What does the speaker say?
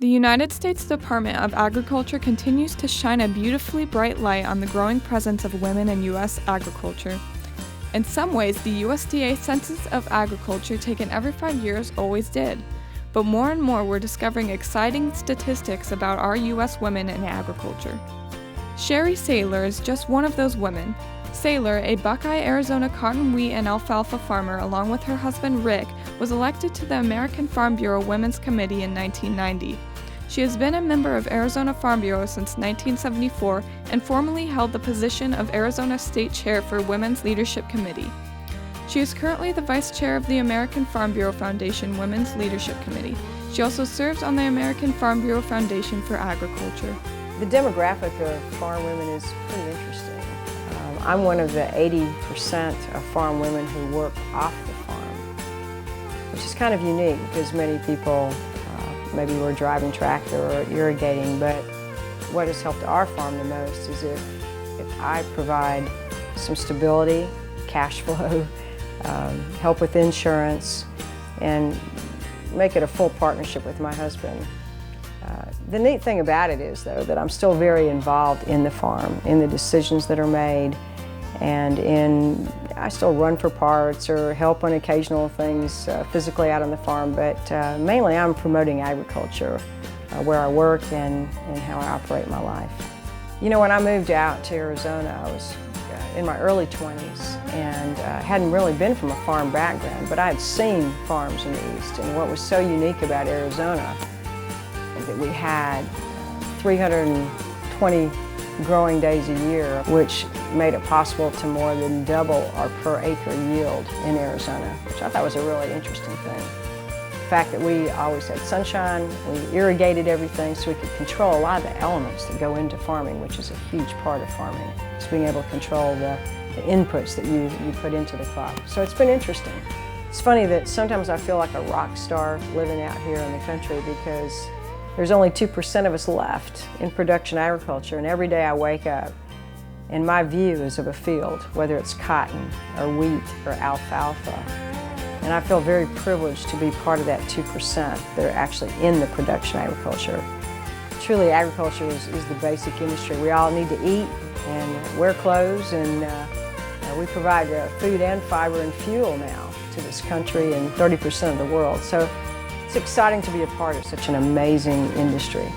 The United States Department of Agriculture continues to shine a beautifully bright light on the growing presence of women in U.S. agriculture. In some ways, the USDA Census of Agriculture taken every 5 years always did, but more and more we're discovering exciting statistics about our U.S. women in agriculture. Sherry Saylor is just one of those women. Saylor, a Buckeye, Arizona cotton, wheat, and alfalfa farmer, along with her husband Rick, was elected to the American Farm Bureau Women's Committee in 1990. She has been a member of Arizona Farm Bureau since 1974 and formerly held the position of Arizona State Chair for Women's Leadership Committee. She is currently the Vice Chair of the American Farm Bureau Foundation Women's Leadership Committee. She also serves on the American Farm Bureau Foundation for Agriculture. The demographic of farm women is pretty interesting. I'm one of the 80% of farm women who work off the farm, which is kind of unique because many people maybe we're driving tractor or irrigating, but what has helped our farm the most is if I provide some stability, cash flow, help with insurance, and make it a full partnership with my husband. The neat thing about it is, though, that I'm still very involved in the farm, in the decisions that are made, and I still run for parts or help on occasional things physically out on the farm, but mainly I'm promoting agriculture where I work and how I operate my life. You know, when I moved out to Arizona, I was in my early 20s and hadn't really been from a farm background, but I had seen farms in the East, and what was so unique about Arizona is that we had 320 growing days a year, which made it possible to more than double our per acre yield in Arizona, which I thought was a really interesting thing. The fact that we always had sunshine, we irrigated everything so we could control a lot of the elements that go into farming, which is a huge part of farming. It's being able to control the inputs that you put into the crop. So it's been interesting. It's funny that sometimes I feel like a rock star living out here in the country because there's only 2% of us left in production agriculture, and every day I wake up and my view is of a field, whether it's cotton or wheat or alfalfa. And I feel very privileged to be part of that 2% that are actually in the production agriculture. Truly, agriculture is the basic industry. We all need to eat and wear clothes, and we provide food and fiber and fuel now to this country and 30% of the world. So it's exciting to be a part of such an amazing industry.